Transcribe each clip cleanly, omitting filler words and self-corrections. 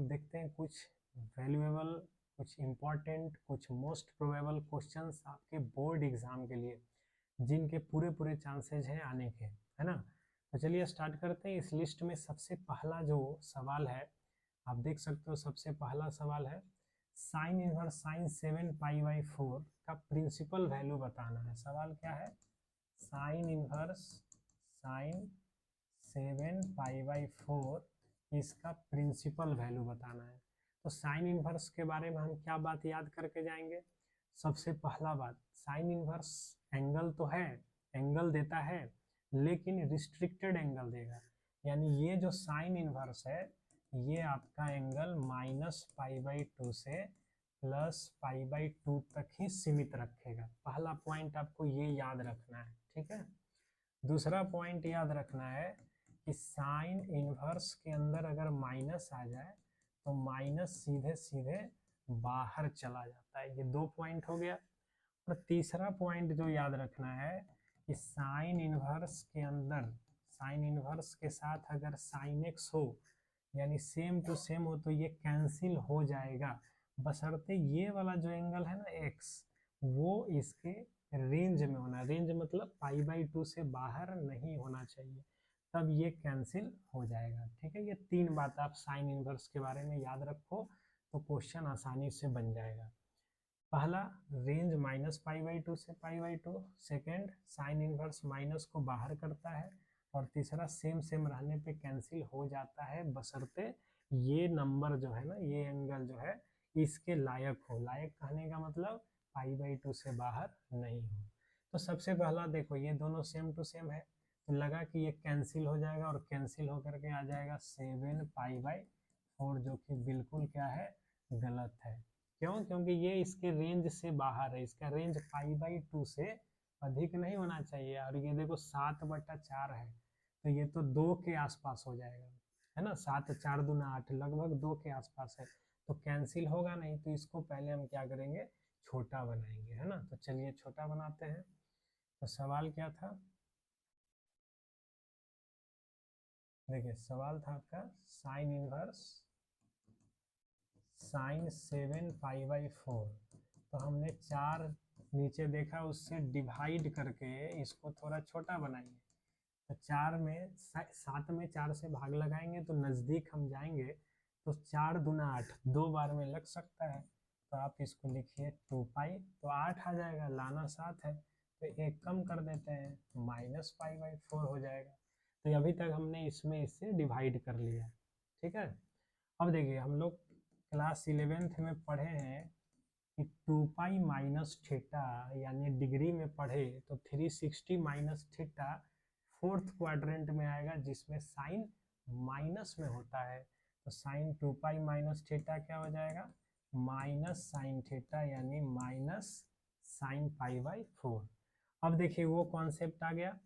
देखते हैं कुछ वैल्यूएबल, कुछ इम्पोर्टेंट, कुछ मोस्ट प्रोबेबल क्वेश्चंस आपके बोर्ड एग्जाम के लिए जिनके पूरे पूरे चांसेस हैं आने के, है ना। तो चलिए स्टार्ट करते हैं। इस लिस्ट में सबसे पहला जो सवाल है, आप देख सकते हो, सबसे पहला सवाल है साइन इनवर्स साइन 7 पाई/4 का प्रिंसिपल वैल्यू बताना है। सवाल क्या है? साइन इनवर्स साइन 7 पाई/4 इसका प्रिंसिपल वैल्यू बताना है। तो साइन इनवर्स के बारे में हम क्या बात याद करके जाएंगे? सबसे पहला बात, साइन इनवर्स एंगल तो है, एंगल देता है, लेकिन रिस्ट्रिक्टेड एंगल देगा। यानी ये जो साइन इनवर्स है ये आपका एंगल -π/2 से +π/2 तक ही सीमित रखेगा। पहला पॉइंट आपको ये याद रखना है, ठीक है। दूसरा पॉइंट याद रखना है कि साइन इनवर्स के अंदर अगर माइनस आ जाए तो माइनस सीधे सीधे बाहर चला जाता है। ये 2 पॉइंट हो गया। और तीसरा पॉइंट जो याद रखना है कि साइन इनवर्स के अंदर, साइन इनवर्स के साथ अगर साइन एक्स हो यानी सेम टू सेम हो तो ये कैंसिल हो जाएगा, बशर्ते ये वाला जो एंगल है ना एक्स, वो इसके रेंज में होना। रेंज मतलब π/2 से बाहर नहीं होना चाहिए, तब ये कैंसिल हो जाएगा, ठीक है। ये 3 बात आप साइन इनवर्स के बारे में याद रखो तो क्वेश्चन आसानी से बन जाएगा। पहला, रेंज -π/2 से π/2। सेकेंड, साइन इनवर्स माइनस को बाहर करता है। और तीसरा, सेम सेम रहने पे कैंसिल हो जाता है, बशर्ते ये नंबर जो है ना, ये एंगल जो है इसके लायक हो। लायक कहने का मतलब π/2 से बाहर नहीं हो। तो सबसे पहला देखो, ये दोनों सेम टू सेम है तो लगा कि ये कैंसिल हो जाएगा और कैंसिल होकर के आ जाएगा 7π/4, जो कि बिल्कुल क्या है, गलत है। क्यों? क्योंकि ये इसके रेंज से बाहर है। इसका रेंज π/2 से अधिक नहीं होना चाहिए। और ये देखो 7/4 है तो ये तो 2 के आसपास हो जाएगा, है ना। 7 4 दूना 8, लगभग 2 के आसपास है तो कैंसिल होगा नहीं। तो इसको पहले हम क्या करेंगे, छोटा बनाएंगे, है ना। तो चलिए छोटा बनाते हैं। तो सवाल क्या था? देखिए सवाल था आपका साइन इनवर्स साइन 7π/4। तो हमने 4 नीचे देखा, उससे डिवाइड करके इसको थोड़ा छोटा बनाएंगे। तो 4 में 7 में 4 से भाग लगाएंगे तो नज़दीक हम जाएंगे। तो 4 दूना 8, 2 बार में लग सकता है। तो आप इसको लिखिए 2π, तो 8 आ जाएगा, लाना 7 है तो एक कम कर देते हैं, -π/4 हो जाएगा। तो अभी तक हमने इसमें इससे डिवाइड कर लिया, ठीक है। अब देखिए हम लोग क्लास 11th में पढ़े हैं कि 2π-θ, यानी डिग्री में पढ़े तो 360 - फोर्थ क्वाड्रेंट में आएगा, जिसमें साइन माइनस में होता है। तो साइन 2π-θ क्या हो जाएगा, -sin θ, यानी -sin π/4। अब देखिए वो कॉन्सेप्ट आ गया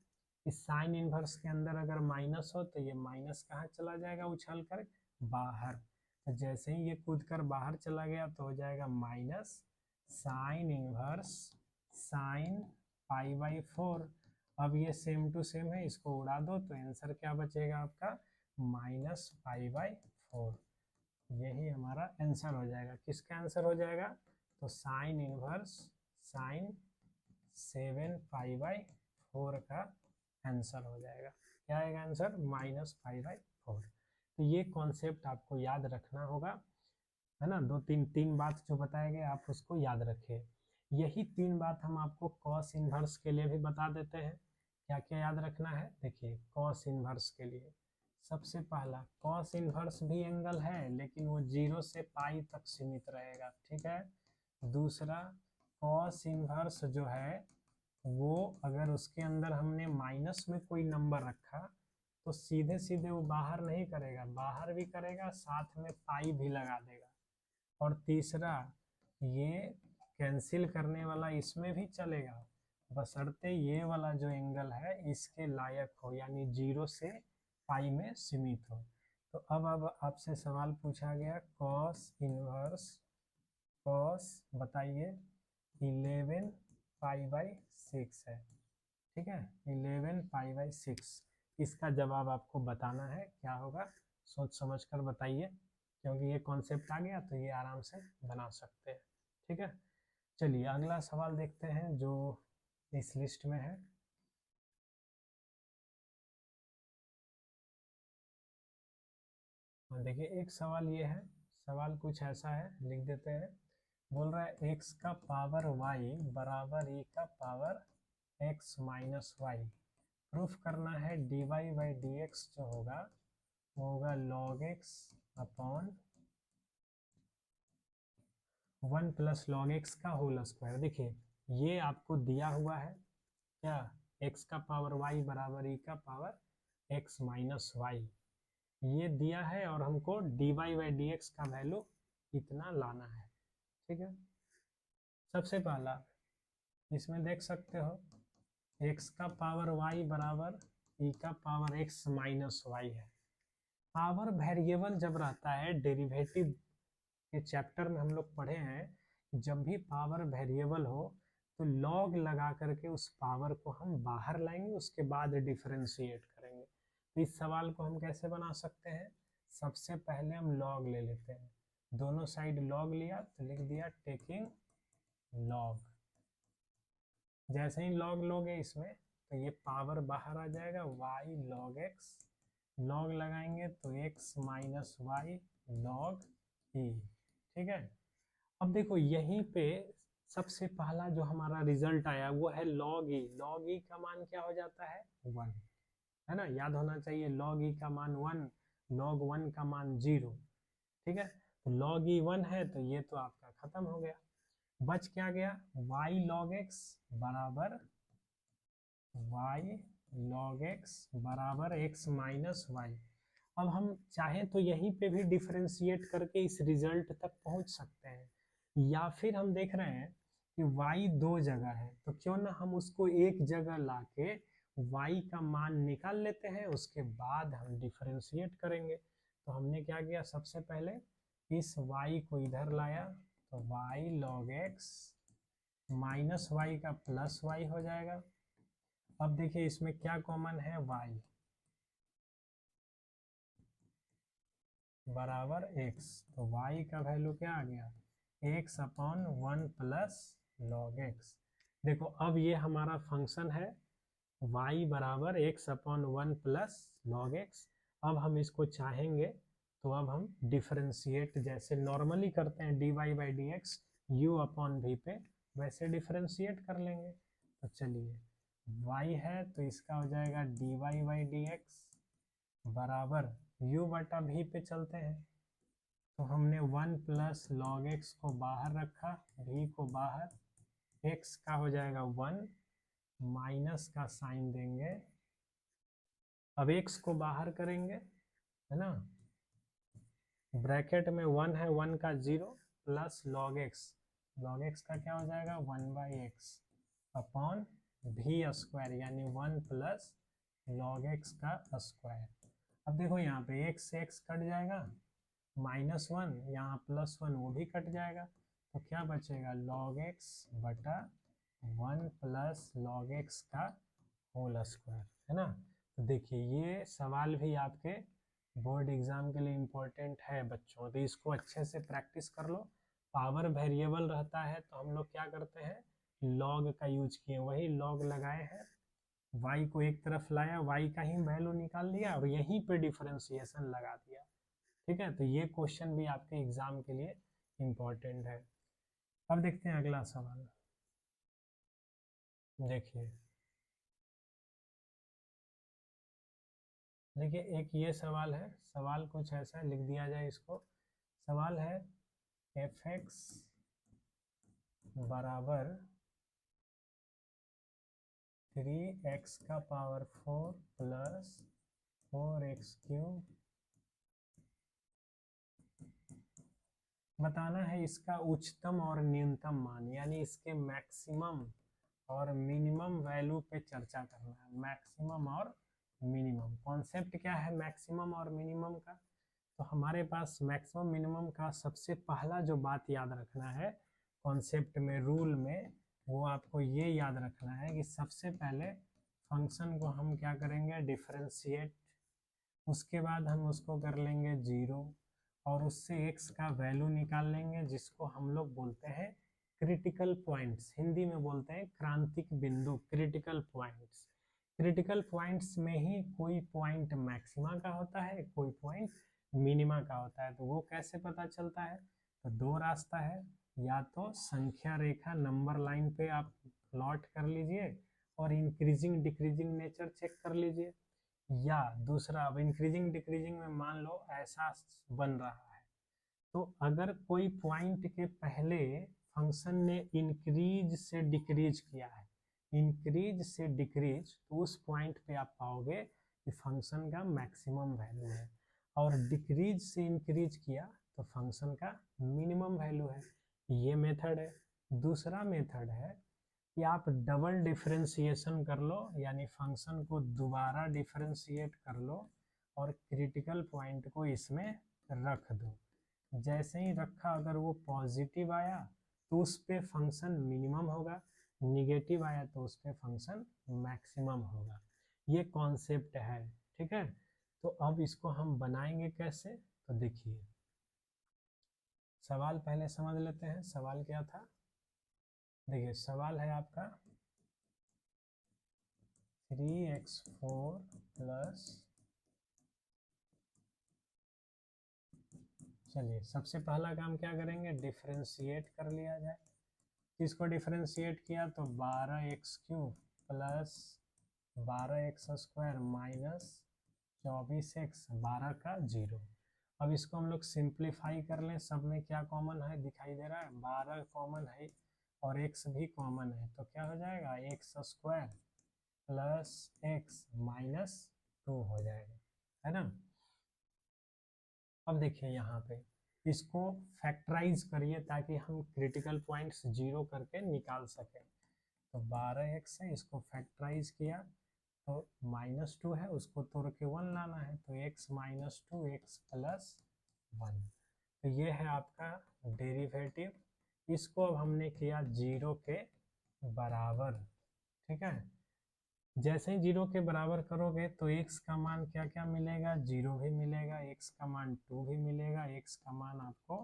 कि साइन इनवर्स के अंदर अगर माइनस हो तो ये माइनस कहाँ चला जाएगा, उछल कर बाहर। तो जैसे ही ये कूद कर बाहर चला गया तो हो जाएगा माइनस साइन इनवर्स साइन π/4। अब ये सेम टू सेम है, इसको उड़ा दो तो आंसर क्या बचेगा आपका, -π/4। यही हमारा आंसर हो जाएगा। किसका आंसर हो जाएगा? तो साइन इनवर्स साइन 7π/4 का आंसर हो जाएगा। क्या आएगा आंसर? -π/4। तो ये कॉन्सेप्ट आपको याद रखना होगा, है ना। 2 3 बात जो बताए गए आप उसको याद रखिए। यही 3 बात हम आपको कॉस इनवर्स के लिए भी बता देते हैं। क्या क्या याद रखना है? देखिए कॉस इनवर्स के लिए सबसे पहला, कॉस इनवर्स भी एंगल है लेकिन वो 0 से पाई तक सीमित रहेगा, ठीक है। दूसरा, कॉस इनवर्स जो है वो अगर उसके अंदर हमने माइनस में कोई नंबर रखा तो सीधे सीधे वो बाहर नहीं करेगा, बाहर भी करेगा, साथ में पाई भी लगा देगा। और तीसरा, ये कैंसिल करने वाला इसमें भी चलेगा, बशर्ते ये वाला जो एंगल है इसके लायक हो, यानी 0 से पाई में सीमित हो। तो अब आपसे सवाल पूछा गया कॉस इनवर्स, कॉस बताइए 11π/6 है, ठीक है। 11π/6 इसका जवाब आपको बताना है। क्या होगा, सोच समझ कर बताइए क्योंकि ये कॉन्सेप्ट आ गया तो ये आराम से बना सकते हैं। ठीक है, चलिए अगला सवाल देखते हैं जो इस लिस्ट में है। देखिए एक सवाल ये है, सवाल कुछ ऐसा है, लिख देते हैं। बोल रहा है x का पावर y बराबर e का power x minus y. Proof करना है dy बाई डी एक्स जो होगा वो होगा log x upon 1 plus log x का होल स्क्वायर। देखिए ये आपको दिया हुआ है क्या, x का पावर y बराबर e का पावर x माइनस वाई, ये दिया है और हमको dy बाई डी एक्स का वैल्यू इतना लाना है। ठीक है, सबसे पहला इसमें देख सकते हो x का पावर y बराबर e का पावर x माइनस वाई है। पावर वेरिएबल जब रहता है, डेरिवेटिव के चैप्टर में हम लोग पढ़े हैं, जब भी पावर वेरिएबल हो तो लॉग लगा करके उस पावर को हम बाहर लाएंगे, उसके बाद डिफरेंशिएट करेंगे। तो इस सवाल को हम कैसे बना सकते हैं, सबसे पहले हम लॉग ले लेते हैं, दोनों साइड लॉग लिया तो लिख दिया टेकिंग लॉग। जैसे ही लॉग लोगे इसमें तो ये पावर बाहर आ जाएगा, y log x, लॉग लगाएंगे तो x minus y log e। ठीक है, अब देखो यहीं पे सबसे पहला जो हमारा रिजल्ट आया वो है log e। log e का मान क्या हो जाता है 1, है ना, याद होना चाहिए log e का मान 1, log 1 का मान 0। ठीक है, तो log e 1 है तो ये तो आपका खत्म हो गया। बच क्या गया, y log x बराबर y log x बराबर x माइनस वाई। अब हम चाहें तो यहीं पे भी डिफरेंशिएट करके इस रिजल्ट तक पहुंच सकते हैं, या फिर हम देख रहे हैं कि y दो जगह है तो क्यों ना हम उसको एक जगह लाके y का मान निकाल लेते हैं, उसके बाद हम डिफरेंशिएट करेंगे। तो हमने क्या किया, सबसे पहले इस y को इधर लाया तो y log x minus y का प्लस वाई हो जाएगा। अब देखिए इसमें क्या कॉमन है, y बराबर x, तो y का वैल्यू क्या आ गया, x upon 1 plus log x। देखो अब ये हमारा फंक्शन है y बराबर x upon 1 plus log x। अब हम इसको चाहेंगे तो अब हम डिफरेंशिएट जैसे नॉर्मली करते हैं dy by D x you upon v पे, वैसे डिफरेंशिएट कर लेंगे। तो चलिए y है तो इसका हो जाएगा dy बाई डी एक्स बराबर u बटा v पे चलते हैं तो हमने 1 प्लस लॉग x को बाहर रखा, v को बाहर, x का हो जाएगा 1, माइनस का साइन देंगे, अब x को बाहर करेंगे, है ना, ब्रैकेट में 1 है, 1 का 0 plus log x, log x का क्या हो जाएगा 1 by x upon v square, यानी 1 प्लस लॉग x का स्क्वायर। अब देखो यहाँ पे x से x कट जाएगा, -1 यहाँ +1 वो भी कट जाएगा, तो क्या बचेगा log x बटा 1 प्लस लॉग x का होल स्क्वायर, है ना। तो देखिए ये सवाल भी आपके बोर्ड एग्जाम के लिए इम्पोर्टेंट है बच्चों, तो इसको अच्छे से प्रैक्टिस कर लो। पावर वेरिएबल रहता है तो हम लोग क्या करते हैं, लॉग का यूज किए, वही लॉग लगाए हैं, y को एक तरफ लाया, y का ही वैल्यू निकाल लिया और यहीं पे डिफरेंशिएशन लगा दिया। ठीक है, तो ये क्वेश्चन भी आपके एग्जाम के लिए इम्पोर्टेंट है। अब देखते हैं अगला सवाल। देखिए एक ये सवाल है, सवाल कुछ ऐसा लिख दिया जाए इसको। सवाल है fx बराबर 3x का पावर 4 प्लस 4x क्यूब, बताना है इसका उच्चतम और न्यूनतम मान, यानी इसके मैक्सिमम और मिनिमम वैल्यू पे चर्चा करना है। मैक्सिमम और मिनिमम, कॉन्सेप्ट क्या है मैक्सिमम और मिनिमम का, तो हमारे पास मैक्सिमम मिनिमम का सबसे पहला जो बात याद रखना है कॉन्सेप्ट में, रूल में, वो आपको ये याद रखना है कि सबसे पहले फंक्शन को हम क्या करेंगे, डिफरेंशिएट, उसके बाद हम उसको कर लेंगे 0, और उससे x का वैल्यू निकाल लेंगे, जिसको हम लोग बोलते हैं क्रिटिकल पॉइंट्स, हिंदी में बोलते हैं क्रांतिक बिंदु, क्रिटिकल पॉइंट्स। क्रिटिकल पॉइंट्स में ही कोई पॉइंट मैक्सिमा का होता है, कोई पॉइंट मिनिमा का होता है। तो वो कैसे पता चलता है? तो दो रास्ता है, या तो संख्या रेखा नंबर लाइन पे आप प्लॉट कर लीजिए और इंक्रीजिंग डिक्रीजिंग नेचर चेक कर लीजिए, या दूसरा, अब इंक्रीजिंग डिक्रीजिंग में मान लो ऐसा बन रहा है, तो अगर कोई पॉइंट के पहले फंक्शन ने इंक्रीज से डिक्रीज किया है, इंक्रीज से डिक्रीज, तो उस पॉइंट पे आप पाओगे कि फंक्शन का मैक्सिमम वैल्यू है, और डिक्रीज से इंक्रीज किया तो फंक्शन का मिनिमम वैल्यू है। ये मेथड है। दूसरा मेथड है कि आप डबल डिफरेंशिएशन कर लो, यानी फंक्शन को दोबारा डिफरेंशिएट कर लो और क्रिटिकल पॉइंट को इसमें रख दो। जैसे ही रखा, अगर वो पॉजिटिव आया तो उस पे फंक्शन मिनिमम होगा, निगेटिव आया तो उस पे फंक्शन मैक्सिमम होगा। ये कॉन्सेप्ट है, ठीक है। तो अब इसको हम बनाएंगे कैसे, तो देखिए सवाल पहले समझ लेते हैं। सवाल क्या था? देखिए सवाल है आपका 3x4 प्लस, चलिए सबसे पहला काम क्या करेंगे, डिफरेंशिएट कर लिया जाए। किसको डिफरेंशिएट किया? तो 12x³ plus 12x² minus 24x, 12 का 0। अब इसको हम लोग सिंप्लीफाई कर लें, सब में क्या कॉमन है दिखाई दे रहा है, 12 कॉमन है और x भी कॉमन है, तो क्या हो जाएगा, x² प्लस x माइनस 2 हो जाएगा, है ना। अब देखिए यहाँ पे इसको फैक्टराइज करिए ताकि हम क्रिटिकल पॉइंट्स जीरो करके निकाल सकें। तो 12x है, इसको फैक्टराइज किया तो -2 है, उसको तोड़ के 1 लाना है, तो x माइनस 2 x प्लस 1। तो ये है आपका डेरिवेटिव। इसको अब हमने किया 0 के बराबर, ठीक है। जैसे ही 0 के बराबर करोगे तो x का मान क्या क्या मिलेगा, 0 भी मिलेगा, x का मान 2 भी मिलेगा, x का मान आपको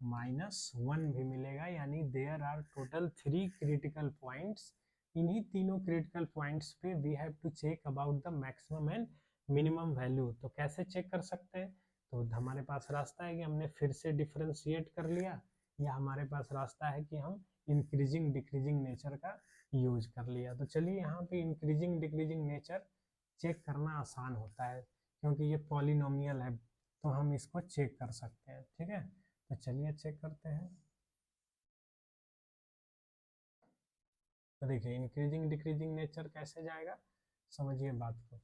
-1 भी मिलेगा, यानी there are total 3 critical points. इन्हीं तीनों क्रिटिकल पॉइंट्स पे we have to check about the maximum and minimum value. तो कैसे चेक कर सकते हैं? तो हमारे पास रास्ता है कि हमने फिर से डिफरेंशिएट कर लिया, या हमारे पास रास्ता है कि हम इंक्रीजिंग डिक्रीजिंग नेचर का यूज कर लिया। तो चलिए यहाँ पे इंक्रीजिंग डिक्रीजिंग नेचर चेक करना आसान होता है, क्योंकि ये पॉलिनोमियल है, तो हम इसको चेक कर सकते हैं, ठीक है। तो चलिए चेक करते हैं। तो देखिए इंक्रीजिंग डिक्रीजिंग नेचर कैसे जाएगा, समझिए बात को।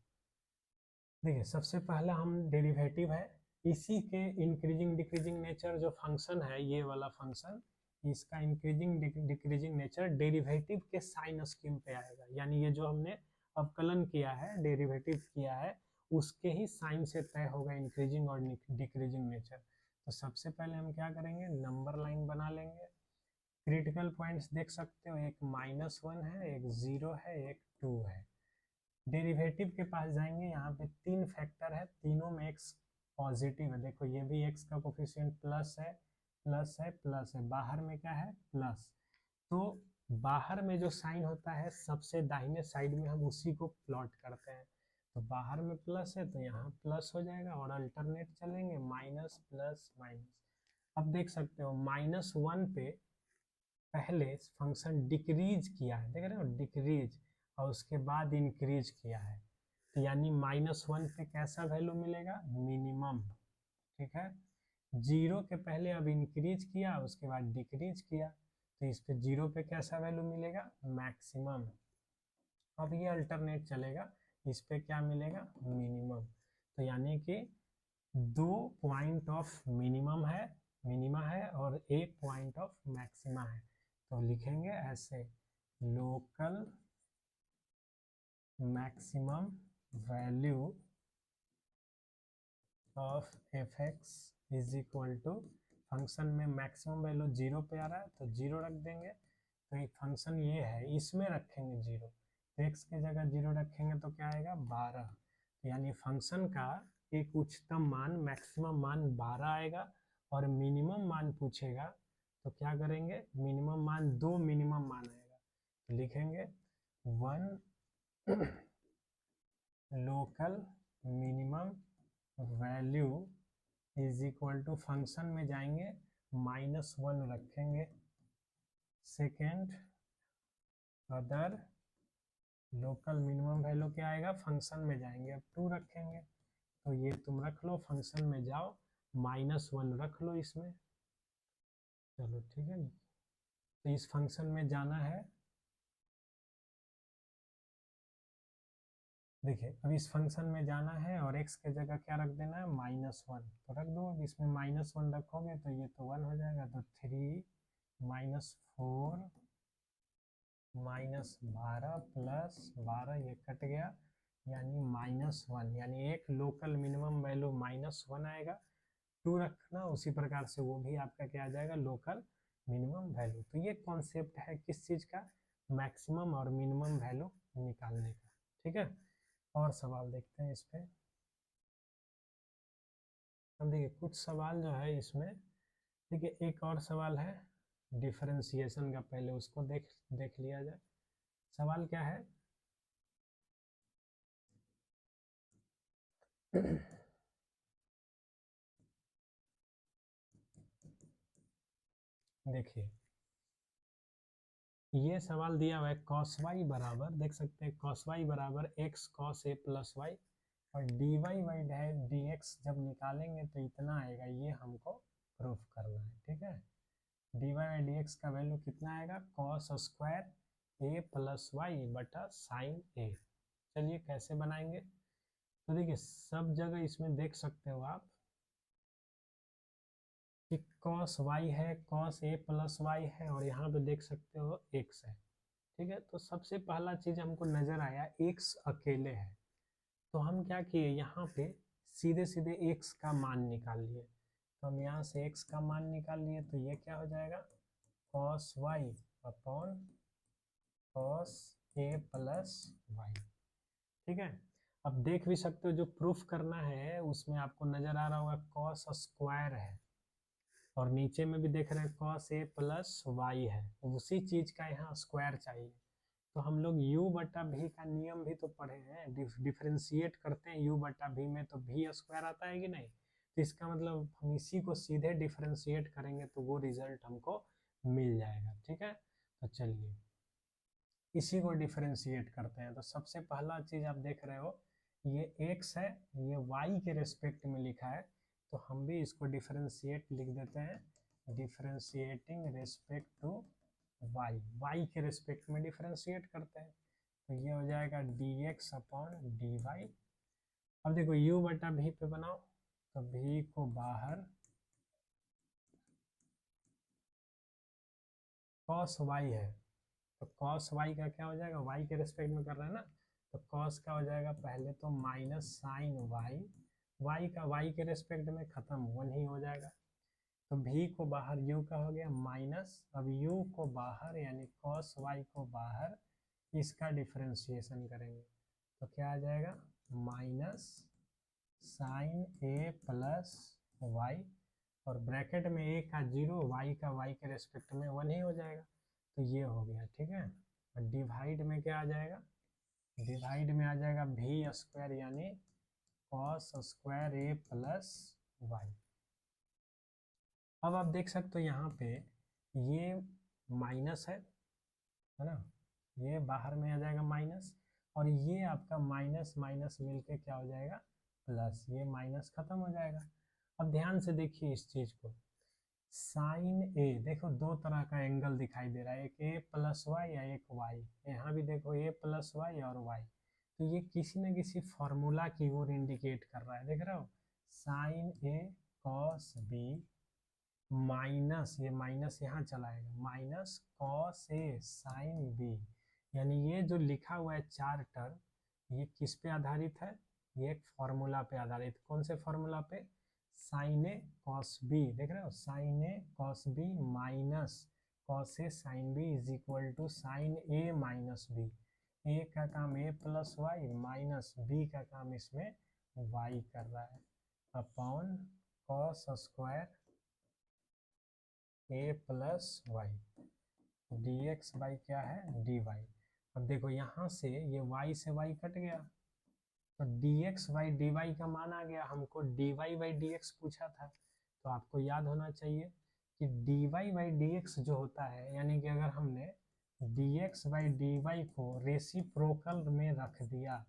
देखिए सबसे पहला हम डेरिवेटिव है इसी के, इंक्रीजिंग डिक्रीजिंग नेचर जो फंक्शन है, ये वाला फंक्शन, इसका इंक्रीजिंग डिक्रीजिंग नेचर डेरिवेटिव के साइन स्कीम पे आएगा, यानी ये जो हमने अवकलन किया है, डेरिवेटिव किया है, उसके ही साइन से तय होगा इंक्रीजिंग और डिक्रीजिंग नेचर। तो सबसे पहले हम क्या करेंगे, नंबर लाइन बना लेंगे। क्रिटिकल पॉइंट्स देख सकते हो, एक -1 है, एक 0 है, एक 2 है। डेरिवेटिव के पास जाएंगे, यहाँ पे 3 फैक्टर है, तीनों में x पॉजिटिव है। देखो ये भी x का कोफिशिएंट प्लस है, प्लस है, प्लस है, बाहर में क्या है, प्लस। तो बाहर में जो साइन होता है सबसे दाहिने साइड में हम उसी को प्लॉट करते हैं। तो बाहर में प्लस है तो यहाँ प्लस हो जाएगा, और अल्टरनेट चलेंगे, माइनस प्लस माइनस। अब देख सकते हो -1 पे पहले फंक्शन डिक्रीज किया है, देख रहे हो, डिक्रीज, और उसके बाद इंक्रीज किया है, तो यानी -1 पे कैसा वैल्यू मिलेगा, मिनिमम, ठीक है। 0 के पहले अब इंक्रीज किया, उसके बाद डिक्रीज किया, तो इस पे 0 पे कैसा वैल्यू मिलेगा, मैक्सिमम। अब ये अल्टरनेट चलेगा, इस पे क्या मिलेगा, मिनिमम। तो यानी कि 2 पॉइंट ऑफ मिनिमम है, मिनिमा है, और 1 पॉइंट ऑफ मैक्सिमा है। तो लिखेंगे ऐसे, local maximum value of fx is equal to, function में मैक्सिमम वैल्यू 0 पे आ रहा है तो 0 रख देंगे, तो एक फंक्शन ये है, इसमें रखेंगे 0, तो x की जगह 0 रखेंगे तो क्या आएगा, 12। यानी फंक्शन का एक उच्चतम मान मैक्सिमम मान 12 आएगा और मिनिमम मान पूछेगा तो क्या करेंगे, मिनिमम मान 2 मिनिमम मान आएगा तो लिखेंगे 1 local minimum value is equal to function में जाएंगे -1 रखेंगे, second other local minimum value क्या आएगा, फंक्शन में जाएंगे अब 2 रखेंगे तो ये तुम रख लो, फंक्शन में जाओ -1 रख लो इसमें, चलो ठीक है। तो इस फंक्शन में जाना है, देखिए अब इस फंक्शन में जाना है और x के जगह क्या रख देना है, -1 तो रख दो। अब इसमें -1 रखोगे तो ये तो 1 हो जाएगा, तो 3 -4 -12 प्लस 12 ये कट गया यानी -1, यानी एक लोकल मिनिमम वैल्यू -1 आएगा। 2 रखना उसी प्रकार से वो भी आपका क्या आ जाएगा, लोकल मिनिमम वैल्यू। तो ये कॉन्सेप्ट है किस चीज़ का, मैक्सिमम और मिनिमम वैल्यू निकालने का, ठीक है। और सवाल देखते हैं इस पे। अब देखिए कुछ सवाल जो है इसमें, देखिए एक और सवाल है डिफरेंशिएशन का, पहले उसको देख लिया जाए। सवाल क्या है देखिए ये सवाल दिया हुआ है cos y बराबर, देख सकते हैं cos y बराबर x cos a plus y और dy बाई dx जब निकालेंगे तो इतना आएगा, ये हमको प्रूफ करना है, ठीक है। dy बाई dx का वैल्यू कितना आएगा, cos square a plus y बटा साइन a। चलिए कैसे बनाएंगे, तो देखिए सब जगह इसमें देख सकते हो आप कि cos y है, cos a प्लस वाई है और यहाँ पे देख सकते हो x है, ठीक है। तो सबसे पहला चीज हमको नजर आया x अकेले है, तो हम क्या किए यहाँ पे सीधे सीधे x का मान निकाल लिए। तो हम यहाँ से x का मान निकाल लिए तो ये क्या हो जाएगा, cos y upon cos a plus y, ठीक है। अब देख भी सकते हो जो प्रूफ करना है उसमें आपको नजर आ रहा होगा cos स्क्वायर है और नीचे में भी देख रहे हैं cos a प्लस वाई है, उसी चीज का यहाँ स्क्वायर चाहिए। तो हम लोग u बटा v का नियम भी तो पढ़े हैं, डिफरेंशिएट करते हैं u बटा v में तो v स्क्वायर आता है कि नहीं, तो इसका मतलब हम इसी को सीधे डिफरेंशिएट करेंगे तो वो रिजल्ट हमको मिल जाएगा, ठीक है। तो चलिए इसी को डिफरेंशिएट करते हैं। तो सबसे पहला चीज आप देख रहे हो ये x है, ये y के रेस्पेक्ट में लिखा है, तो हम भी इसको डिफरेंशिएट लिख देते हैं, डिफरेंशिएटिंग रेस्पेक्ट टू y के रेस्पेक्ट में डिफरेंशिएट करते हैं तो ये हो जाएगा dx अपॉन dy। अब देखो u बटा v पे बनाओ तो v को बाहर cos y है तो cos y का क्या हो जाएगा, y के रेस्पेक्ट में कर रहे हैं ना, तो cos का हो जाएगा पहले तो माइनस साइन y का y के रेस्पेक्ट में खत्म 1 ही हो जाएगा। तो v को बाहर u का हो गया माइनस, अब u को बाहर यानी cos y को बाहर, इसका डिफरेंशिएशन करेंगे तो क्या आ जाएगा, minus sine a plus y और ब्रैकेट में a का 0 y का y के रेस्पेक्ट में 1 ही हो जाएगा, तो ये हो गया, ठीक है। और डिवाइड में क्या आ जाएगा, डिवाइड में आ जाएगा v स्क्वायर यानी cos square a plus y. अब आप देख सकते हो यहाँ पे ये माइनस है ना, ये बाहर में आ जाएगा माइनस और ये आपका माइनस माइनस मिलके क्या हो जाएगा प्लस, ये माइनस खत्म हो जाएगा। अब ध्यान से देखिए इस चीज को, साइन ए देखो दो तरह का एंगल दिखाई दे रहा है, एक ए प्लस वाई या एक वाई, यहाँ भी देखो ए प्लस वाई और वाई, तो ये किसी न किसी फॉर्मूला की ओर इंडिकेट कर रहा है, देख रहे हो, sine A cos B minus, ये माइनस यहाँ चलाएगा minus cos A sine B, यानी ये जो लिखा हुआ है चार टर्म ये किस पे आधारित है, ये एक फॉर्मूला पे आधारित, कौन से फॉर्मूला पे, साइन ए कॉस बी, देख रहे हो sine A cos B minus cos A sine B is equal to sine A minus B, A का काम A plus Y minus B का काम इसमें वाई कर रहा है, upon cos square A plus Y, D x by क्या है डी वाई। अब देखो यहाँ से ये y से y कट गया, तो d x by D Y का मान आ गया। हमको d Y by D x पूछा था, तो आपको याद होना चाहिए कि d Y by D x जो होता है, यानी कि अगर हमने d x by D Y को रेसिप्रोकल में रख दिया,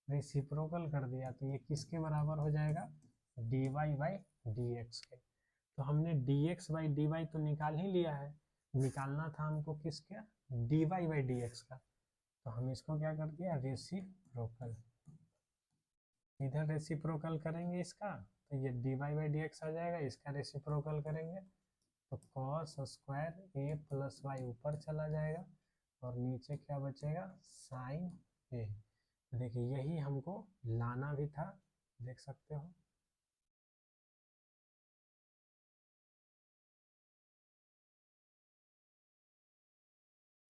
रेसिप्रोकल कर दिया, तो ये किसके बराबर हो जाएगा, D Y by D x के। तो हमने d x by D y तो निकाल ही लिया है, निकालना था हमको किसका, d Y by D x का। तो हम इसको क्या कर दिया, रेसिप्रोकल, इधर रेसिप्रोकल करेंगे इसका, तो ये D Y by D X आ जाएगा, इसका रेसिप्रोकल करेंगे तो cos square A plus Y ऊपर चला जाएगा और नीचे क्या बचेगा, साइन ए। देखिए यही हमको लाना भी था, देख सकते हो।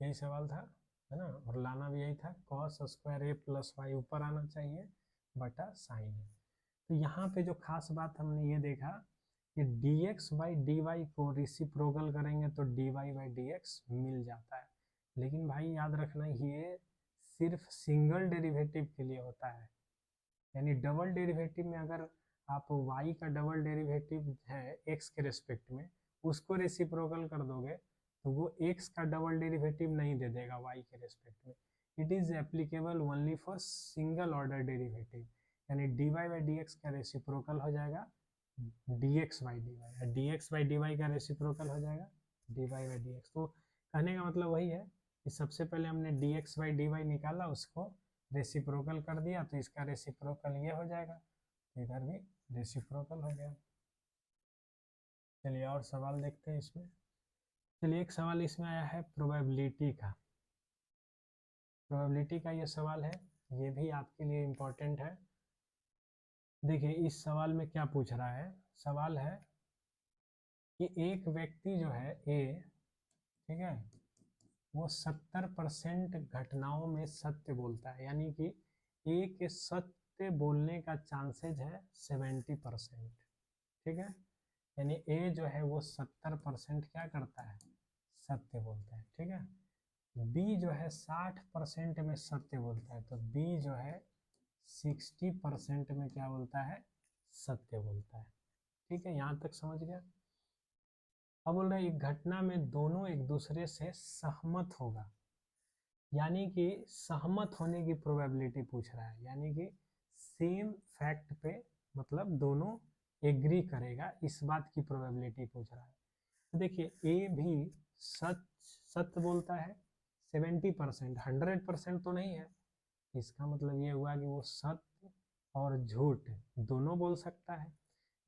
यही सवाल था, है ना, और लाना भी यही था, cos square A plus Y ऊपर आना चाहिए बटा साइन ए। तो यहाँ पे जो खास बात हमने ये देखा कि D x by D Y को रेसिप्रोकल करेंगे तो D Y by D X मिल जाता है। लेकिन भाई याद रखना ये सिर्फ सिंगल डेरिवेटिव के लिए होता है, यानी डबल डेरिवेटिव में अगर आप y का डबल डेरिवेटिव है x के रेस्पेक्ट में, उसको रेसिप्रोकल कर दोगे तो वो x का डबल डेरिवेटिव नहीं दे देगा y के रेस्पेक्ट में। It is applicable only for single order derivative, यानी D Y by D x का रेसिप्रोकल हो जाएगा D x by D Y, D x by D Y का रेसिप्रोकल हो जाएगा D Y by D X. तो कहने का मतलब वही है कि सबसे पहले हमने d x by D y निकाला, उसको रेसिप्रोकल कर दिया, तो इसका रेसिप्रोकल ये हो जाएगा, इधर भी रेसिप्रोकल हो गया। चलिए और सवाल देखते हैं इसमें। चलिए एक सवाल इसमें आया है प्रोबेबिलिटी का, प्रोबेबिलिटी का ये सवाल है, ये भी आपके लिए इम्पोर्टेंट है। देखिए इस सवाल में क्या पूछ रहा है, सवाल है कि एक व्यक्ति जो है ए, ठीक है, वो 70% घटनाओं में सत्य बोलता है, यानी कि ए के सत्य बोलने का चांसेज है 70%, ठीक है, यानी ए जो है वो 70% क्या करता है, सत्य बोलता है, ठीक है। बी जो है 60% में सत्य बोलता है, तो बी जो है 60% में क्या बोलता है, सत्य बोलता है, ठीक है, यहाँ तक समझ गया। अब बोल रहे एक घटना में दोनों एक दूसरे से सहमत होगा, यानी कि सहमत होने की प्रोबेबिलिटी पूछ रहा है, यानी कि सेम फैक्ट पे मतलब दोनों एग्री करेगा, इस बात की प्रोबेबिलिटी पूछ रहा है। तो देखिए ए भी सत्य बोलता है 70%, 100% तो नहीं है, इसका मतलब ये हुआ कि वो सत्य और झूठ दोनों बोल सकता है।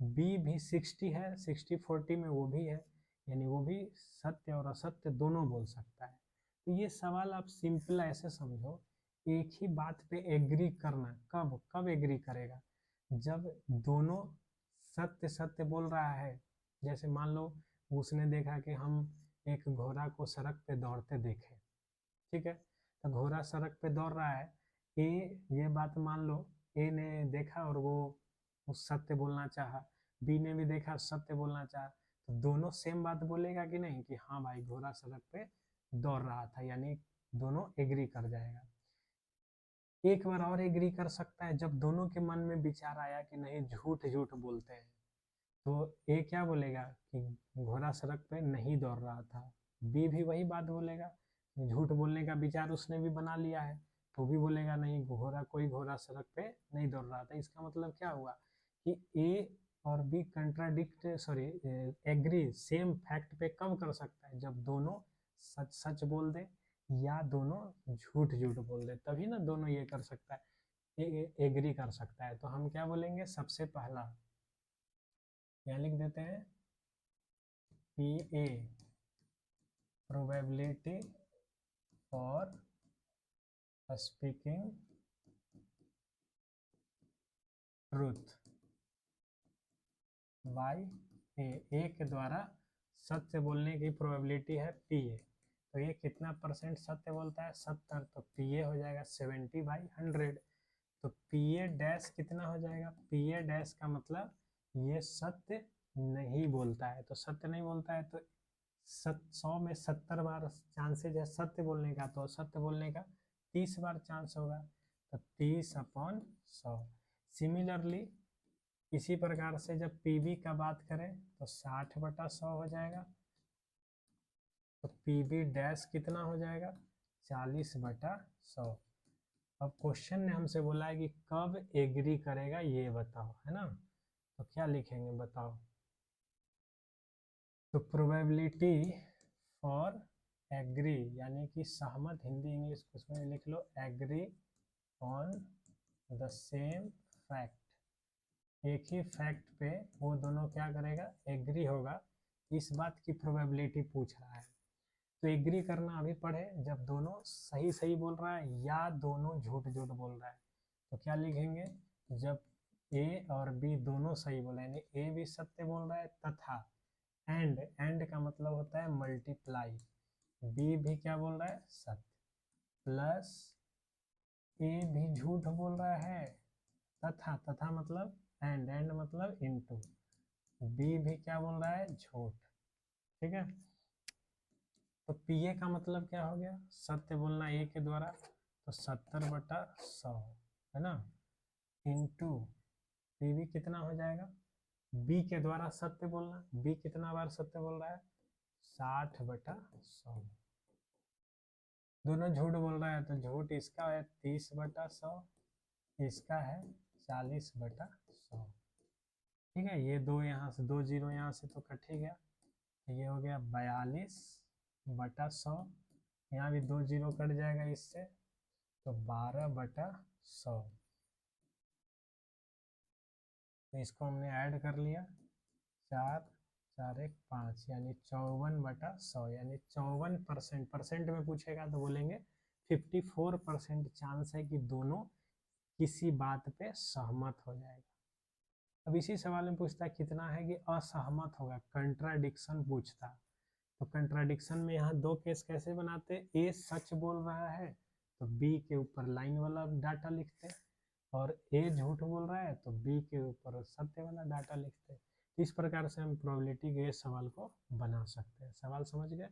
बी भी 60 है, 60-40 में वो भी है, यानी वो भी सत्य और असत्य दोनों बोल सकता है। तो ये सवाल आप सिंपल ऐसे समझो, एक ही बात पे एग्री करना, कब कब एग्री करेगा, जब दोनों सत्य सत्य बोल रहा है। जैसे मान लो उसने देखा कि हम एक घोड़ा को सड़क पे दौड़ते देखे, ठीक है, तो घोड़ा सड़क पे दौड़ रहा है, ए ये बात मान लो ए ने देखा और वो सत्य बोलना चाहा, बी ने भी देखा सत्य बोलना चाहा, तो दोनों सेम बात बोलेगा कि नहीं, कि हाँ भाई घोड़ा सड़क पे दौड़ रहा था, यानी दोनों एग्री कर जाएगा। एक बार और एग्री कर सकता है जब दोनों के मन में विचार आया कि नहीं झूठ झूठ बोलते हैं, तो ए क्या बोलेगा कि घोड़ा सड़क पे नहीं दौड़ रहा था, बी भी वही बात बोलेगा, झूठ बोलने का विचार उसने भी बना लिया है, तो भी बोलेगा नहीं कोई घोड़ा सड़क पे नहीं दौड़ रहा था। इसका मतलब क्या हुआ कि ए और बी एग्री सेम फैक्ट पे कब कर सकता है, जब दोनों सच सच बोल दे या दोनों झूठ झूठ बोल दे, तभी ना दोनों ये कर सकता है, एग्री कर सकता है। तो हम क्या बोलेंगे, सबसे पहला क्या लिख देते हैं, P A probability for speaking truth by A के द्वारा सत्य बोलने की प्रोबेबिलिटी है पी ए। तो ये कितना परसेंट सत्य बोलता है, 70, तो पी ए हो जाएगा 70/100। तो पी ए डैश कितना हो जाएगा, पी ए डैश का मतलब ये सत्य नहीं बोलता है। तो सत्य नहीं बोलता है तो 100 में 70 बार चांसेज है सत्य बोलने का, तो सत्य बोलने का 30 बार चांस होगा, तो 30/100। सिमिलरली इसी प्रकार से जब पीबी का बात करें तो 60/100 हो जाएगा, तो पीबी डैश कितना हो जाएगा 40/100। अब क्वेश्चन ने हमसे बोला है कि कब एग्री करेगा ये बताओ, है ना। तो क्या लिखेंगे बताओ। तो प्रोबेबिलिटी फॉर एग्री यानी कि सहमत, हिंदी इंग्लिश कुछ में लिख लो, agree on the same fact. एक ही फैक्ट पे वो दोनों क्या करेगा, एग्री होगा। इस बात की प्रोबेबिलिटी पूछ रहा है। तो एग्री करना अभी पढ़े जब दोनों सही सही बोल रहा है या दोनों झूठ झूठ बोल रहा है। तो क्या लिखेंगे, जब ए और बी दोनों सही बोल रहे हैं, यानी ए भी सत्य बोल रहा है तथा एंड का मतलब होता है मल्टीप्लाई, बी भी क्या बोल रहा है सत्य, प्लस ए भी झूठ बोल रहा है तथा मतलब एंड मतलब इनटू, बी भी क्या बोल रहा है झूठ। ठीक है, तो पी ए का मतलब क्या हो गया, सत्य बोलना ए के द्वारा, तो 70/100 है ना, इनटू पी भी कितना हो जाएगा, बी के द्वारा सत्य बोलना, बी कितना बार सत्य बोल रहा है 60/100। दोनों झूठ बोल रहा है तो झूठ इसका है 30/100, इसका है 40/100। ठीक है, ये दो यहाँ से, 2 जीरो यहाँ से तो कट ही गया, तो ये हो गया 42/100। यहाँ भी 2 जीरो कट जाएगा इससे, तो 12/100। तो इसको हमने ऐड कर लिया, 4 4 1 5 यानी 54/100, यानी 54%। परसेंट में पूछेगा तो बोलेंगे 54% चांस है कि दोनों किसी बात पे सहमत हो जाएगा। अब इसी सवाल में पूछता है कितना है कि असहमत होगा, कंट्राडिक्शन पूछता। तो कंट्राडिक्शन में यहाँ दो केस कैसे बनाते, ए सच बोल रहा है तो बी के ऊपर लाइन वाला डाटा लिखते, और ए झूठ बोल रहा है तो बी के ऊपर सत्य वाला डाटा लिखते हैं। इस प्रकार से हम प्रोबेबिलिटी के सवाल को बना सकते हैं। सवाल समझ गए।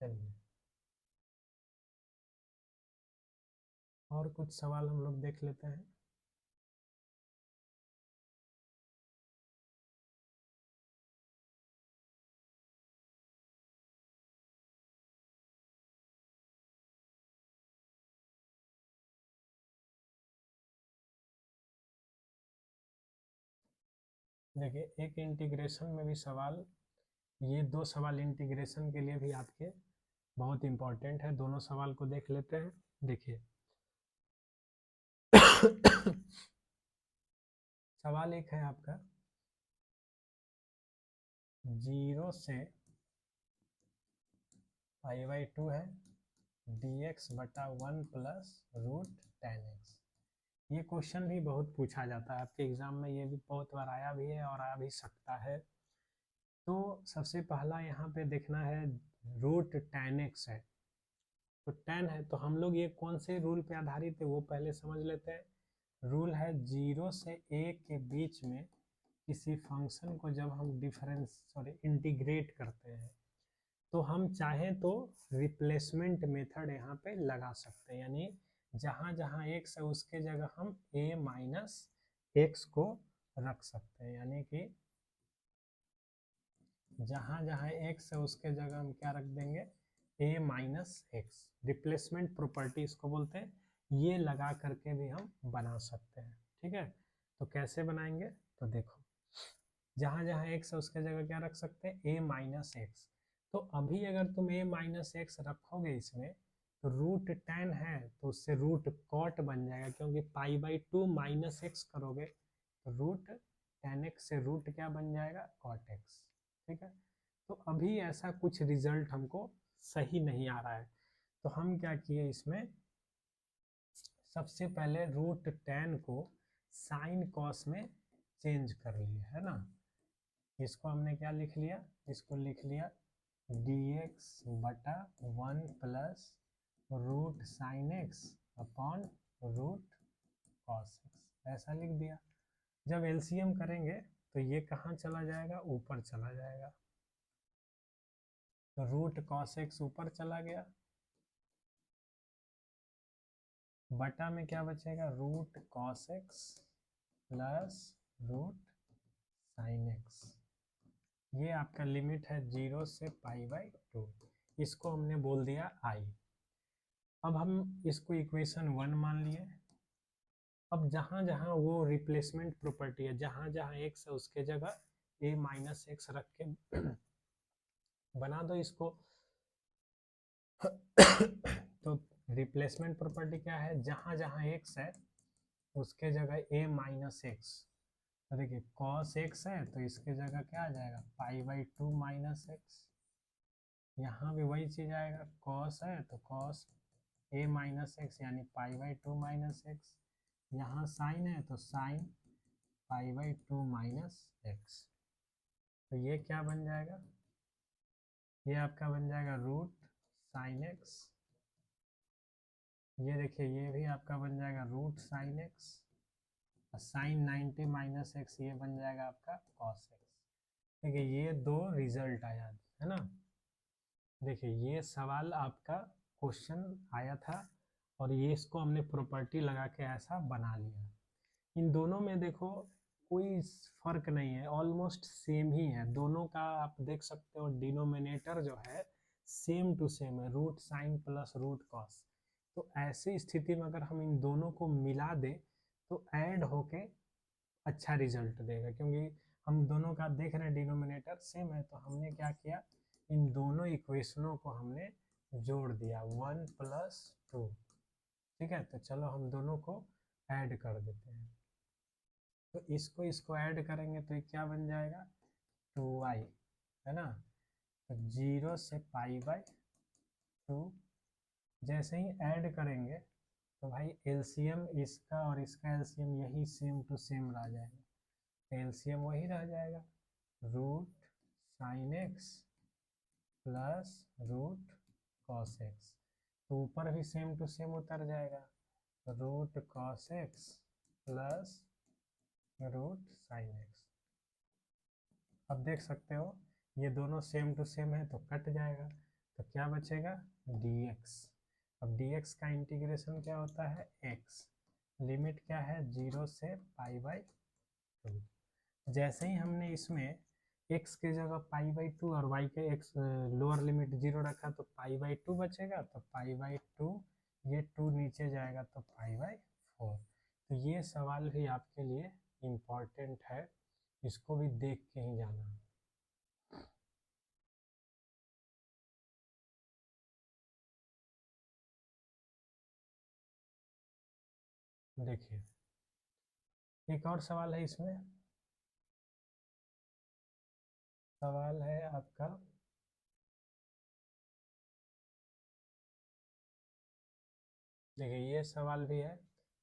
चलिए और कुछ सवाल हम लोग देख लेते हैं। देखिए एक इंटीग्रेशन में भी सवाल, ये दो सवाल इंटीग्रेशन के लिए भी आपके बहुत इंपॉर्टेंट है। दोनों सवाल को देख लेते हैं। देखिए सवाल एक है आपका, 0 से π/2 है dx/1 प्लस √10x। ये क्वेश्चन भी बहुत पूछा जाता है आपके एग्जाम में, ये भी बहुत बार आया भी है और आ भी सकता है। तो सबसे पहला यहाँ पे देखना है √10x है, तो 10 है, तो हम लोग ये कौन से रूल पे आधारित है वो पहले समझ लेते हैं। रूल है 0 से 1 के बीच में किसी फंक्शन को जब हम इंटीग्रेट करते हैं तो हम चाहें तो रिप्लेसमेंट मेथड यहाँ पे लगा सकते हैं, यानी जहाँ जहाँ x है उसके जगह हम a माइनस एक्स को रख सकते हैं, यानी कि जहाँ जहाँ x है उसके जगह हम क्या रख देंगे a minus x. Replacement property इसको बोलते हैं, ये लगा करके भी हम बना सकते हैं। ठीक है, तो कैसे बनाएंगे, तो देखो जहाँ जहाँ x है उसके जगह क्या रख सकते हैं a माइनस एक्स। तो अभी अगर तुम a माइनस एक्स रखोगे इसमें तो √10 है तो उससे रूट कॉट बन जाएगा, क्योंकि π/2 माइनस एक्स करोगे तो √10x से रूट क्या बन जाएगा कॉट एक्स। ठीक है, तो अभी ऐसा कुछ रिजल्ट हमको सही नहीं आ रहा है, तो हम क्या किए इसमें, सबसे पहले √10 को साइन कॉस में चेंज कर लिए, है ना। इसको हमने क्या लिख लिया, इसको लिख लिया dx/1 plus √sin x upon √cos x, ऐसा लिख दिया। जब एलसीएम करेंगे तो ये कहाँ चला जाएगा, ऊपर चला जाएगा, तो रूट कॉस एक्स ऊपर चला गया, बटा में क्या बचेगा, root cos x plus root sine x. ये आपका लिमिट है 0 से π/2, इसको हमने बोल दिया आई। अब हम इसको इक्वेशन 1 मान लिए। अब जहाँ जहाँ वो रिप्लेसमेंट प्रॉपर्टी है, जहाँ जहाँ एक्स है उसके जगह a माइनस एक्स रख के बना दो इसको। तो रिप्लेसमेंट प्रॉपर्टी क्या है, जहाँ जहाँ एक्स है उसके जगह a माइनस एक्स। तो देखिए cos x है तो इसके जगह क्या आ जाएगा, π/2 माइनस एक्स। यहाँ भी वही चीज़ आएगा, cos है तो cos a माइनस एक्स यानी π/2 माइनस एक्स। यहाँ साइन है तो साइन π/2 माइनस एक्स। तो ये क्या बन जाएगा, ये आपका बन जाएगा रूट साइन एक्स। ये देखिए ये भी आपका बन जाएगा रूट साइन एक्स, और साइन 90 माइनस एक्स ये बन जाएगा आपका कॉस एक्स। देखिए ये दो रिजल्ट आया है ना। देखिए ये सवाल आपका क्वेश्चन आया था और ये इसको हमने प्रॉपर्टी लगा के ऐसा बना लिया। इन दोनों में देखो कोई फर्क नहीं है, ऑलमोस्ट सेम ही है दोनों का। आप देख सकते हो डिनोमिनेटर जो है सेम टू सेम है, root sine plus root cos. तो ऐसी स्थिति में अगर हम इन दोनों को मिला दें तो ऐड होके अच्छा रिजल्ट देगा, क्योंकि हम दोनों का देख रहे हैं डिनोमिनेटर सेम है। तो हमने क्या किया, इन दोनों इक्वेशनों को हमने जोड़ दिया 1 + 2। ठीक है, तो चलो हम दोनों को ऐड कर देते हैं। तो इसको ऐड करेंगे तो ये क्या बन जाएगा, 2i, है ना। तो 0 से π/2 जैसे ही ऐड करेंगे तो भाई एलसीएम इसका और इसका एलसीएम यही सेम टू सेम रह जाएगा, एलसीएम वही रह जाएगा, root sine x plus root cos x. तो ऊपर भी सेम टू सेम उतर जाएगा, root cos x plus root sine x. अब देख सकते हो ये दोनों सेम टू सेम है तो कट जाएगा, तो क्या बचेगा, dx। अब dx का इंटीग्रेशन क्या होता है, x, लिमिट क्या है 0 से π/2। जैसे ही हमने इसमें x के जगह π/2 और y के x लोअर लिमिट 0 रखा तो π/2 बचेगा, तो π/2 ये 2 नीचे जाएगा तो π/4। तो ये सवाल भी आपके लिए इम्पॉर्टेंट है, इसको भी देख के ही जाना। देखिए एक और सवाल है इसमें, सवाल है आपका, देखिए ये सवाल भी है,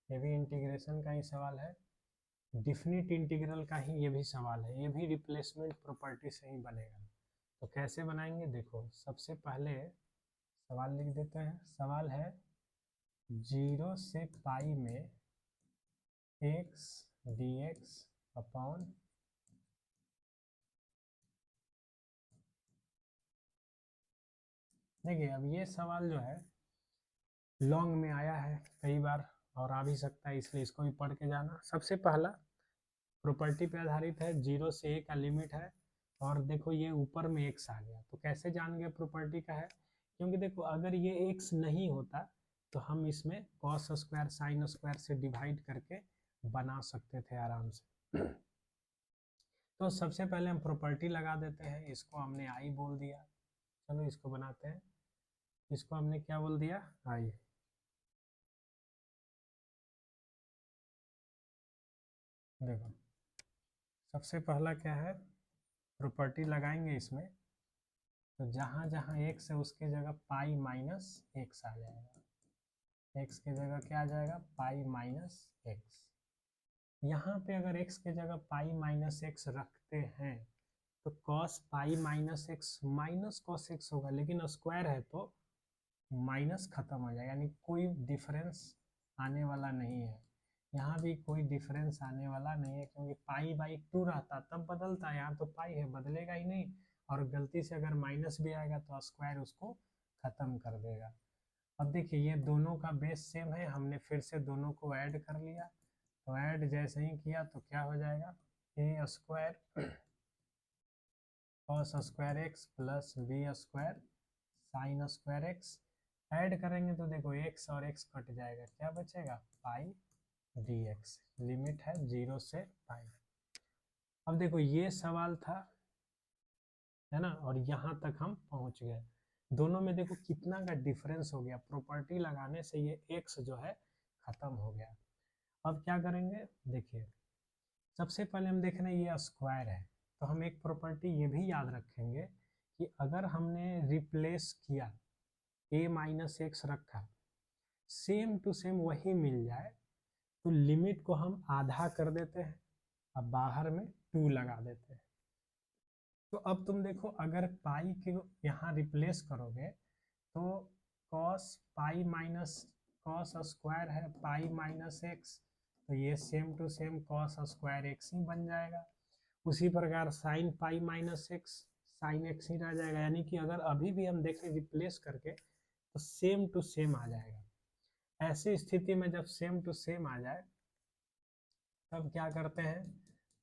ये भी इंटीग्रेशन का ही सवाल है, डिफिनिट इंटीग्रल का ही ये भी सवाल है, ये भी रिप्लेसमेंट प्रॉपर्टी से ही बनेगा। तो कैसे बनाएंगे, देखो सबसे पहले सवाल लिख देते हैं। सवाल है 0 से पाई में x dx अपॉन देखिए अब ये सवाल जो है लॉन्ग में आया है कई बार और आ भी सकता है, इसलिए इसको भी पढ़ के जाना। सबसे पहला प्रॉपर्टी पे आधारित है, 0 से a का लिमिट है और देखो ये ऊपर में x आ गया, तो कैसे जान गए प्रॉपर्टी का है, क्योंकि देखो अगर ये x नहीं होता तो हम इसमें cos स्क्वायर साइन स्क्वायर से डिवाइड करके बना सकते थे आराम से। तो सबसे पहले हम प्रॉपर्टी लगा देते हैं, इसको हमने आई बोल दिया। चलो इसको बनाते हैं, इसको हमने क्या बोल दिया, आई। देखो सबसे पहला क्या है, प्रॉपर्टी लगाएंगे इसमें, तो जहाँ जहाँ एक्स है उसके जगह पाई माइनस एक्स आ जाएगा, एक्स के जगह क्या आ जाएगा, पाई माइनस एक्स। यहाँ पे अगर एक्स के जगह पाई माइनस एक्स रखते हैं तो cos pi minus x minus cos x होगा, लेकिन स्क्वायर है तो माइनस खत्म हो जाएगा, यानी कोई डिफरेंस आने वाला नहीं है। यहाँ भी कोई डिफरेंस आने वाला नहीं है, क्योंकि पाई बाई 2 रहता तब बदलता, यहाँ तो पाई है बदलेगा ही नहीं। और गलती से अगर माइनस भी आएगा तो स्क्वायर उसको ख़त्म कर देगा। अब देखिए ये दोनों का बेस सेम है, हमने फिर से दोनों को ऐड कर लिया। तो ऐड जैसे ही किया तो क्या हो जाएगा, A square cos square X plus B square sine square X. Add करेंगे तो देखो एक्स और एक्स कट जाएगा, क्या बचेगा, पाई डी एक्स। लिमिट है 0 से पाई। अब देखो ये सवाल था, है ना, और यहाँ तक हम पहुँच गए। दोनों में देखो कितना का डिफरेंस हो गया, प्रॉपर्टी लगाने से ये एक्स जो है ख़त्म हो गया। अब क्या करेंगे, देखिए सबसे पहले हम देख रहे हैं ये स्क्वायर है, तो हम एक प्रॉपर्टी ये भी याद रखेंगे कि अगर हमने रिप्लेस किया a माइनस एक्स रखा, सेम टू सेम वही मिल जाए, तो लिमिट को हम आधा कर देते हैं, अब बाहर में 2 लगा देते हैं। तो अब तुम देखो अगर पाई के यहाँ रिप्लेस करोगे तो cos pi minus cos square है पाई माइनस एक्स, तो ये same to same cos square X ही बन जाएगा। उसी प्रकार sine pi minus X sine X ही रह जाएगा, यानी कि अगर अभी भी हम देखें रिप्लेस करके तो सेम टू सेम आ जाएगा। ऐसी स्थिति में जब सेम टू सेम आ जाए तब क्या करते हैं,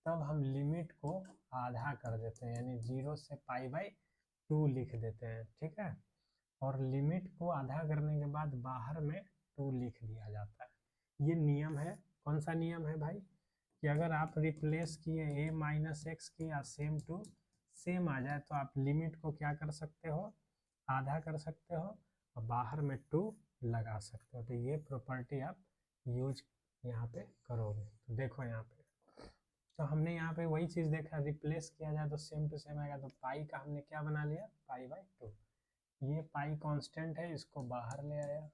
तब हम लिमिट को आधा कर देते हैं, यानी 0 से पाई बाई 2 लिख देते हैं, ठीक है। और लिमिट को आधा करने के बाद बाहर में 2 लिख दिया जाता है। ये नियम है, कौन सा नियम है भाई, कि अगर आप रिप्लेस किए a माइनस एक्स की या सेम टू सेम आ जाए तो आप लिमिट को क्या कर सकते हो, आधा कर सकते हो और बाहर में 2 लगा सकते हो। तो ये प्रॉपर्टी आप यूज यहाँ पे करोगे। तो देखो यहाँ पे तो हमने यहाँ पे वही चीज़ देखा, रिप्लेस किया जाए तो सेम टू सेम आएगा, तो पाई का हमने क्या बना लिया, पाई बाई 2। ये पाई कांस्टेंट है, इसको बाहर ले आया।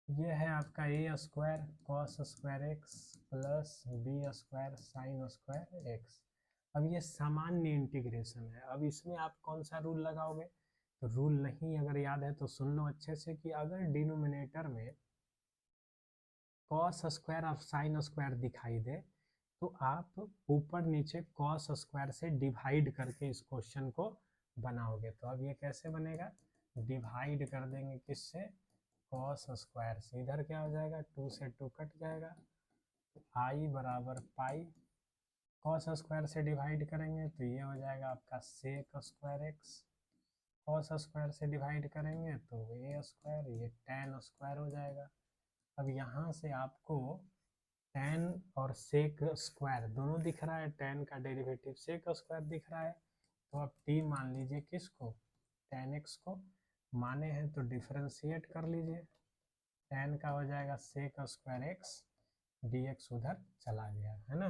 ये है आपका A square cos square X plus B square sine square X. अब ये सामान्य इंटीग्रेशन है, अब इसमें आप कौन सा रूल लगाओगे, तो रूल नहीं अगर याद है तो सुन लो अच्छे से, कि अगर डिनोमिनेटर में कॉस स्क्वायर और साइन स्क्वायर दिखाई दे तो आप ऊपर नीचे कॉस स्क्वायर से डिवाइड करके इस क्वेश्चन को बनाओगे। तो अब ये कैसे बनेगा, डिवाइड कर देंगे किससे, कॉस स्क्वायर से। इधर क्या हो जाएगा, 2 से 2 कट जाएगा, तो आई बराबर पाई, कॉस स्क्वायर से डिवाइड करेंगे तो ये हो जाएगा आपका sec square x, cos square से डिवाइड करेंगे तो ए स्क्वायर, ये टेन स्क्वायर हो जाएगा। अब यहाँ से आपको टेन और सेक स्क्वायर दोनों दिख रहा है, टेन का डेरिवेटिव सेक स्क्वायर दिख रहा है, तो आप टी मान लीजिए किसको, टेन एक्स को माने हैं तो डिफ्रेंशिएट कर लीजिए, टेन का हो जाएगा sec square x, d x उधर चला गया, है ना।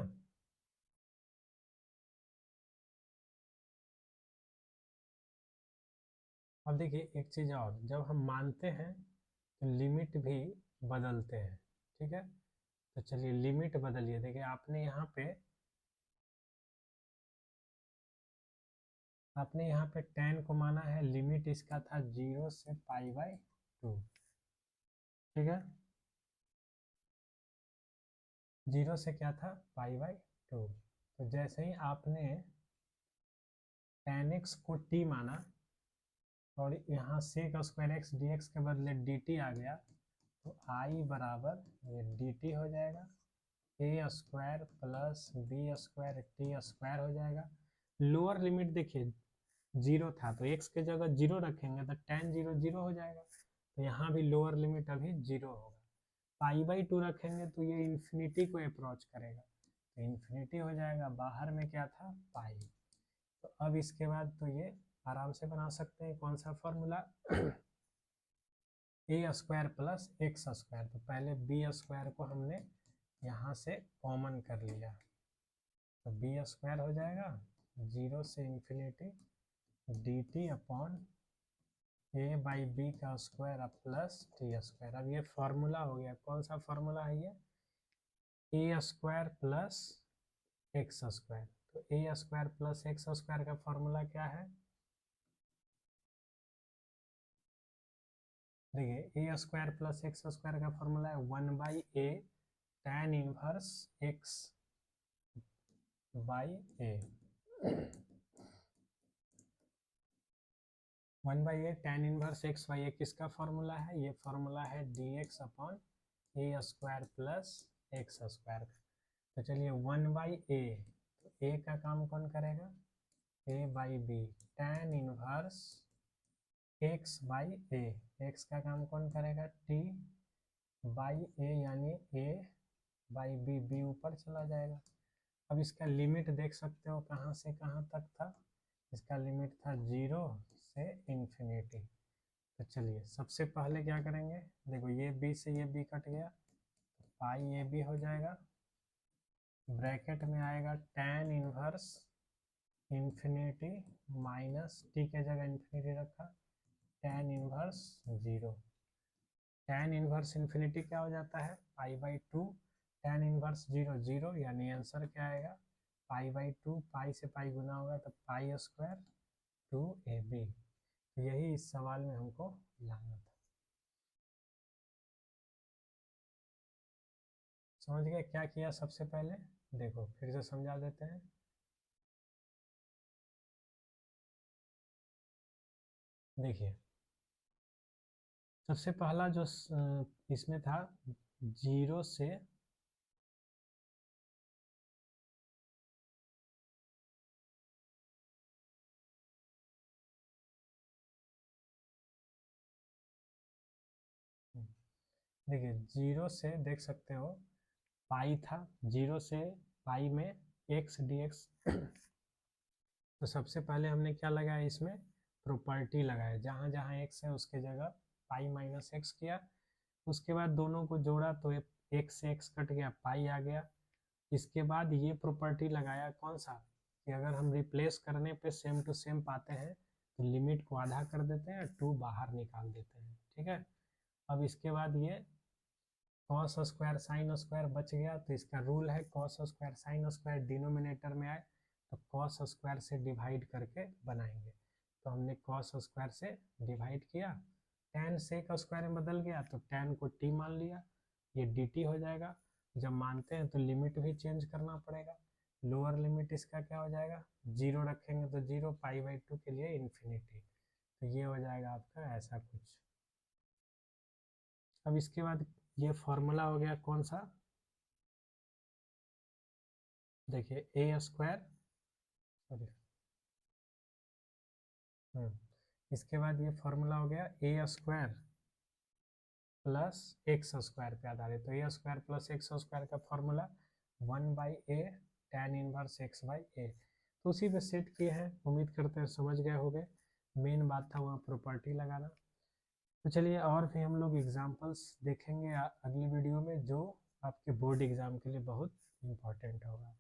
अब देखिए एक चीज़ और, जब हम मानते हैं तो लिमिट भी बदलते हैं, ठीक है। तो चलिए लिमिट बदलिए, देखिए आपने यहाँ पे टेन को माना है, लिमिट इसका था 0 से पाई बाई 2, ठीक है, 0 से क्या था, पाई बाई 2। तो जैसे ही आपने टेन एक्स को टी माना और यहाँ sec square x d x के बदले डी टी आ गया, तो आई बराबर ये डी टी हो जाएगा, A square plus B square T square हो जाएगा। लोअर लिमिट देखिए 0 था, तो एक्स के जगह 0 रखेंगे तो टेन 0 0 हो जाएगा, तो यहाँ भी लोअर लिमिट अभी 0 होगा। पाई बाई 2 रखेंगे तो ये इन्फिनिटी को अप्रोच करेगा, तो इन्फिनिटी हो जाएगा, बाहर में क्या था, पाई। तो अब इसके बाद तो ये आराम से बना सकते हैं, कौन सा फॉर्मूला, ए स्क्वायर प्लस एक्स स्क्वायर। तो पहले बी स्क्वायर को हमने यहाँ से कॉमन कर लिया, तो बी स्क्वायर हो जाएगा 0 से infinity d t upon a by b का स्क्वायर प्लस टी स्क्वायर। अब ये फार्मूला हो गया, कौन सा फार्मूला है ये, A square plus X square. तो ए स्क्वायर प्लस एक्स स्क्वायर का फार्मूला क्या है, देखिए A square plus X square का फॉर्मूला है 1/a tan inverse x by A. 1/a tan inverse x by A किसका फॉर्मूला है? ये फॉर्मूला है dx upon A square plus X square का। तो चलिए 1/a, तो a का काम कौन करेगा? a by b tan inverse x by a, x का काम कौन करेगा? t बाई ए, यानी a बाई बी, बी ऊपर चला जाएगा। अब इसका लिमिट देख सकते हो कहाँ से कहाँ तक था। इसका लिमिट था 0 से इन्फिनिटी। तो चलिए सबसे पहले क्या करेंगे, देखो ये b से ये b कट गया, तो पाई ए बी हो जाएगा। ब्रैकेट में आएगा tan inverse infinity minus T के जगह इन्फिनिटी रखा, tan inverse 0। tan inverse infinity क्या हो जाता है? π/2। tan इनवर्स 0 0, यानी आंसर क्या आएगा? π/2, पाई से पाई गुना होगा तो पाई स्क्वायर 2ab। यही इस सवाल में हमको लाना था। समझ गए क्या किया सबसे पहले? देखो फिर से समझा देते हैं। देखिए सबसे पहला जो इसमें था 0 से देखिए 0 से देख सकते हो पाई था, 0 से पाई में x dx। तो सबसे पहले हमने क्या लगाया इसमें? प्रॉपर्टी लगाया, जहाँ जहाँ x है उसके जगह पाई माइनस एक्स किया। उसके बाद दोनों को जोड़ा तो x से x कट गया, पाई आ गया। इसके बाद ये प्रॉपर्टी लगाया कौन सा, कि अगर हम रिप्लेस करने पे सेम टू सेम पाते हैं तो लिमिट को आधा कर देते हैं, 2 बाहर निकाल देते हैं। ठीक है, अब इसके बाद ये कॉस स्क्वायर साइन स्क्वायर बच गया, तो इसका रूल है cos square sine square denominator में आए तो कॉस स्क्वायर से डिवाइड करके बनाएंगे। तो हमने कॉस स्क्वायर से डिवाइड किया, tan से का स्क्वायर में बदल गया तो tan को t मान लिया, ये dt हो जाएगा। जब मानते हैं तो लिमिट भी चेंज करना पड़ेगा। लोअर लिमिट इसका क्या हो जाएगा? 0 रखेंगे तो 0, π/2 के लिए इन्फिनिटी। तो ये हो जाएगा आपका ऐसा कुछ। अब इसके बाद ये फॉर्मूला हो गया कौन सा? देखिए ए स्क्वायर, सॉरी, इसके बाद ये फॉर्मूला हो गया A square plus X square पे आधारित। तो ए स्क्वायर प्लस एक्स स्क्वायर का formula 1/a tan inverse x by A. तो उसी पे सेट किए हैं, उम्मीद करते हैं समझ गए होंगे। मेन बात था वहाँ प्रॉपर्टी लगाना। तो चलिए और भी हम लोग एग्जांपल्स देखेंगे अगली वीडियो में, जो आपके बोर्ड एग्जाम के लिए बहुत इम्पोर्टेंट होगा।